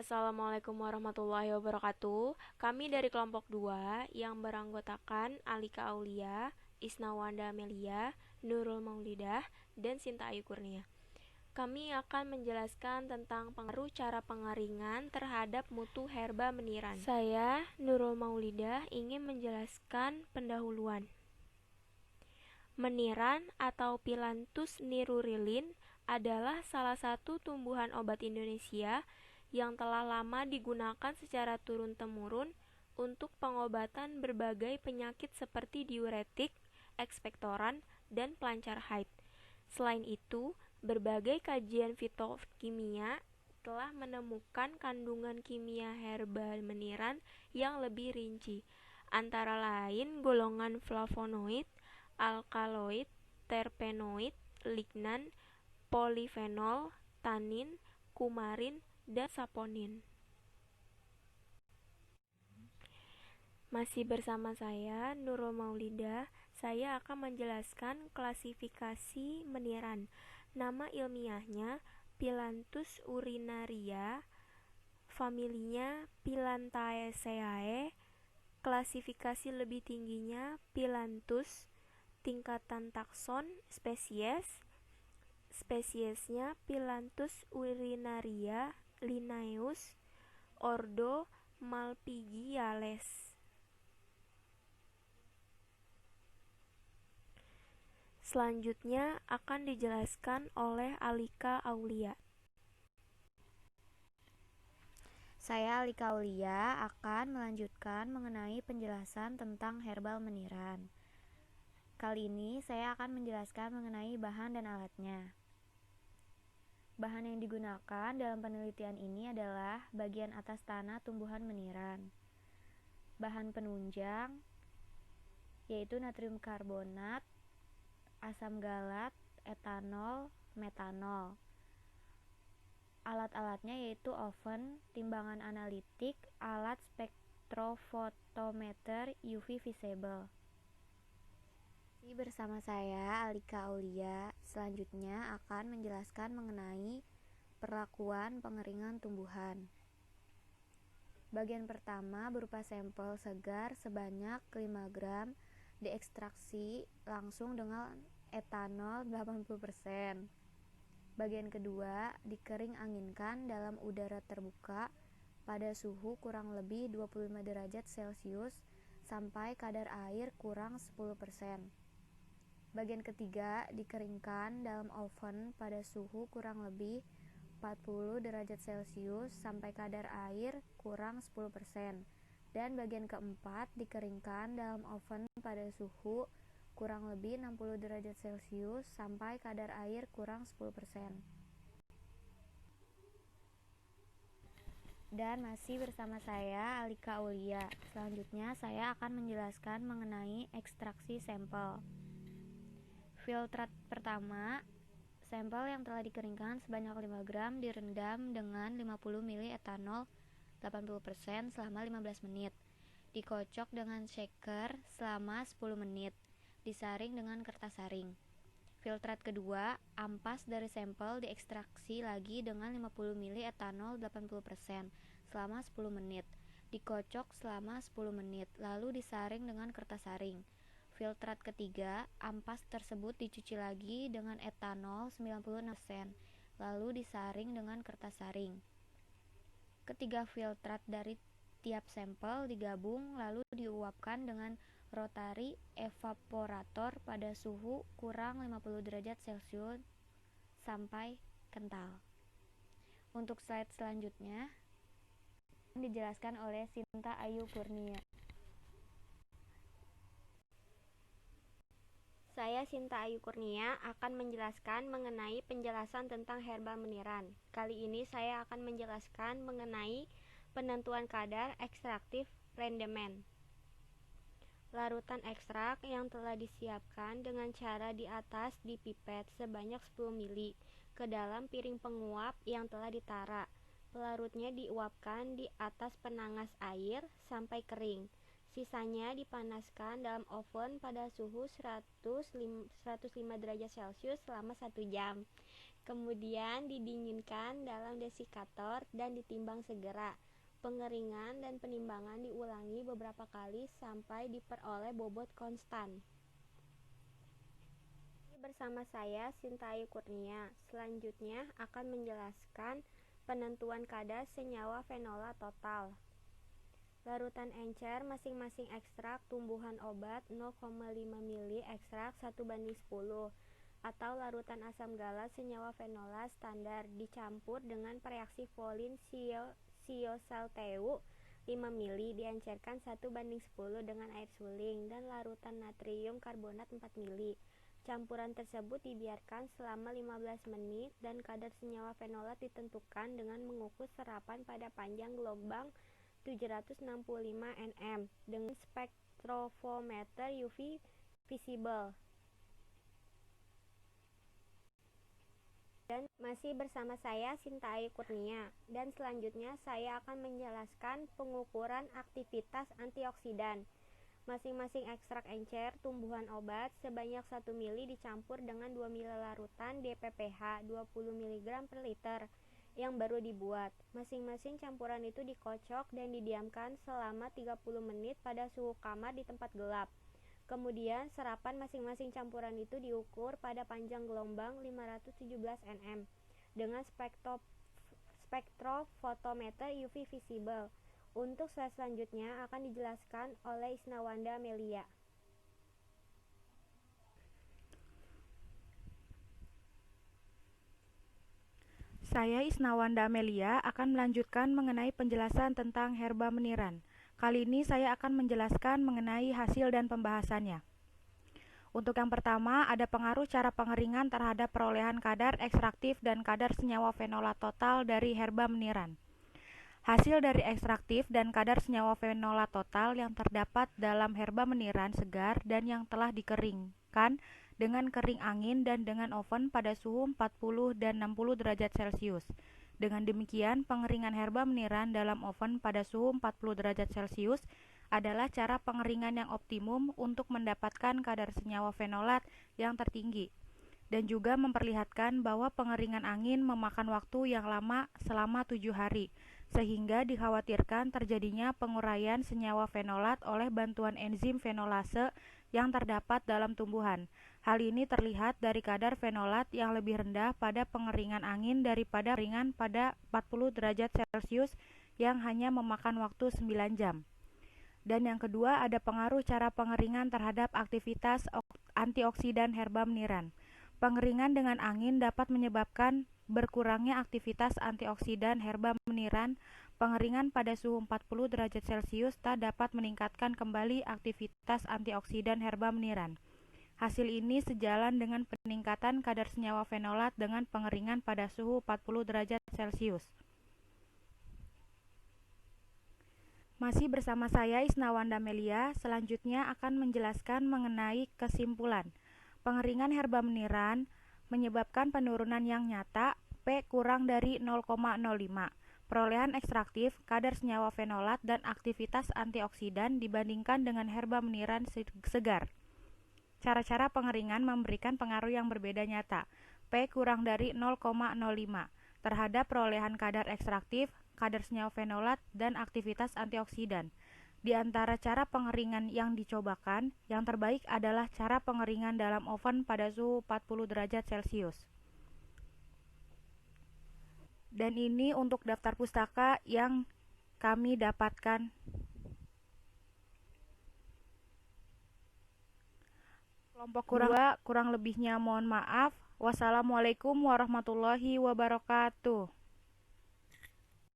Assalamualaikum warahmatullahi wabarakatuh. Kami dari kelompok 2 yang beranggotakan Alika Aulia, Isnawanda Amelia, Nurul Maulidah, dan Sinta Ayu Kurnia. Kami akan menjelaskan tentang pengaruh cara pengeringan terhadap mutu herba meniran. Saya, Nurul Maulidah, ingin menjelaskan pendahuluan. Meniran atau Phyllanthus nirurilin adalah salah satu tumbuhan obat Indonesia yang telah lama digunakan secara turun-temurun untuk pengobatan berbagai penyakit seperti diuretik, ekspektoran, dan pelancar haid. Selain itu, berbagai kajian fitokimia telah menemukan kandungan kimia herba meniran yang lebih rinci, antara lain golongan flavonoid, alkaloid, terpenoid, lignan, polifenol, tanin, kumarin, dan saponin. Masih bersama saya, Nurul Maulidah. Saya akan menjelaskan klasifikasi meniran. Nama ilmiahnya Phyllanthus urinaria, familinya Phyllantaceae, klasifikasi lebih tingginya Phyllanthus, tingkatan takson spesies, spesiesnya Phyllanthus urinaria Linnaeus, ordo Malpighiales. Selanjutnya akan dijelaskan oleh Alika Aulia. Saya Alika Aulia akan melanjutkan mengenai penjelasan tentang herbal meniran. Kali ini saya akan menjelaskan mengenai bahan dan alatnya. Bahan yang digunakan dalam penelitian ini adalah bagian atas tanah tumbuhan meniran. Bahan penunjang yaitu natrium karbonat, asam galat, etanol, metanol. Alat-alatnya yaitu oven, timbangan analitik, alat spektrofotometer UV visible. Bersama saya Alika Aulia, selanjutnya akan menjelaskan mengenai perlakuan pengeringan tumbuhan. Bagian pertama berupa sampel segar sebanyak 5 gram diekstraksi langsung dengan etanol 80%. Bagian kedua dikering anginkan dalam udara terbuka pada suhu kurang lebih 25 derajat Celcius sampai kadar air kurang 10%. Bagian ketiga dikeringkan dalam oven pada suhu kurang lebih 40 derajat Celcius sampai kadar air kurang 10%. Dan bagian keempat dikeringkan dalam oven pada suhu kurang lebih 60 derajat Celcius sampai kadar air kurang 10%. Dan masih bersama saya Alika Aulia. Selanjutnya saya akan menjelaskan mengenai ekstraksi sampel. Filtrat pertama, sampel yang telah dikeringkan sebanyak 5 gram direndam dengan 50 ml etanol 80% selama 15 menit. Dikocok dengan shaker selama 10 menit. Disaring dengan kertas saring. Filtrat kedua, ampas dari sampel diekstraksi lagi dengan 50 ml etanol 80% selama 10 menit. Dikocok selama 10 menit, lalu disaring dengan kertas saring. Filtrat ketiga, ampas tersebut dicuci lagi dengan etanol 96%, lalu disaring dengan kertas saring. Ketiga filtrat dari tiap sampel digabung lalu diuapkan dengan rotary evaporator pada suhu kurang 50 derajat Celcius sampai kental. Untuk slide selanjutnya dijelaskan oleh Sinta Ayu Kurnia. Saya Sinta Ayu Kurnia akan menjelaskan mengenai penjelasan tentang herbal meniran. Kali ini saya akan menjelaskan mengenai penentuan kadar ekstraktif rendemen. Larutan ekstrak yang telah disiapkan dengan cara di atas dipipet sebanyak 10 ml ke dalam piring penguap yang telah ditara. Pelarutnya diuapkan di atas penangas air sampai kering. Sisanya dipanaskan dalam oven pada suhu 105 derajat Celcius selama 1 jam. Kemudian didinginkan dalam desikator dan ditimbang segera. Pengeringan dan penimbangan diulangi beberapa kali sampai diperoleh bobot konstan. Bersama saya Sinta Ayu Kurnia. Selanjutnya akan menjelaskan penentuan kadar senyawa fenola total. Larutan encer masing-masing ekstrak tumbuhan obat 0,5 ml ekstrak 1:10 atau larutan asam galat senyawa fenola standar dicampur dengan pereaksi Volin Ciosalteu 5 ml diencerkan 1:10 dengan air suling dan larutan natrium karbonat 4 ml. Campuran tersebut dibiarkan selama 15 menit dan kadar senyawa fenolat ditentukan dengan mengukur serapan pada panjang gelombang 765 nm dengan spektrofometer UV visible. Dan masih bersama saya Sinta Ayu Kurnia, dan selanjutnya saya akan menjelaskan pengukuran aktivitas antioksidan. Masing-masing ekstrak encer tumbuhan obat sebanyak 1 ml dicampur dengan 2 ml larutan DPPH 20 mg per liter yang baru dibuat. Masing-masing campuran itu dikocok dan didiamkan selama 30 menit pada suhu kamar di tempat gelap. Kemudian serapan masing-masing campuran itu diukur pada panjang gelombang 517 nm dengan spektrofotometer UV visible. Untuk slide selanjutnya akan dijelaskan oleh Isnawanda Melia. Saya Isnawanda Melia akan melanjutkan mengenai penjelasan tentang herba meniran. Kali ini saya akan menjelaskan mengenai hasil dan pembahasannya. Untuk yang pertama, ada pengaruh cara pengeringan terhadap perolehan kadar ekstraktif dan kadar senyawa fenola total dari herba meniran. Hasil dari ekstraktif dan kadar senyawa fenola total yang terdapat dalam herba meniran segar dan yang telah dikeringkan dengan kering angin dan dengan oven pada suhu 40 dan 60 derajat Celcius. Dengan demikian, pengeringan herba meniran dalam oven pada suhu 40 derajat Celcius adalah cara pengeringan yang optimum untuk mendapatkan kadar senyawa fenolat yang tertinggi, dan juga memperlihatkan bahwa pengeringan angin memakan waktu yang lama selama 7 hari, sehingga dikhawatirkan terjadinya penguraian senyawa fenolat oleh bantuan enzim fenolase yang terdapat dalam tumbuhan. Hal ini terlihat dari kadar fenolat yang lebih rendah pada pengeringan angin daripada pengeringan pada 40 derajat Celcius yang hanya memakan waktu 9 jam. Dan yang kedua, ada pengaruh cara pengeringan terhadap aktivitas antioksidan herba meniran. Pengeringan dengan angin dapat menyebabkan berkurangnya aktivitas antioksidan herba meniran. Pengeringan pada suhu 40 derajat Celcius tak dapat meningkatkan kembali aktivitas antioksidan herba meniran. Hasil ini sejalan dengan peningkatan kadar senyawa fenolat dengan pengeringan pada suhu 40 derajat Celcius. Masih bersama saya Isnawanda Melia, selanjutnya akan menjelaskan mengenai kesimpulan. Pengeringan herba meniran menyebabkan penurunan yang nyata P kurang dari 0,05. Perolehan ekstraktif, kadar senyawa fenolat, dan aktivitas antioksidan dibandingkan dengan herba meniran segar. Cara-cara pengeringan memberikan pengaruh yang berbeda nyata, P kurang dari 0,05, terhadap perolehan kadar ekstraktif, kadar senyawa fenolat, dan aktivitas antioksidan. Di antara cara pengeringan yang dicobakan, yang terbaik adalah cara pengeringan dalam oven pada suhu 40 derajat Celcius. Dan ini untuk daftar pustaka yang kami dapatkan. Kelompok kurang lebihnya mohon maaf. Wassalamualaikum warahmatullahi wabarakatuh.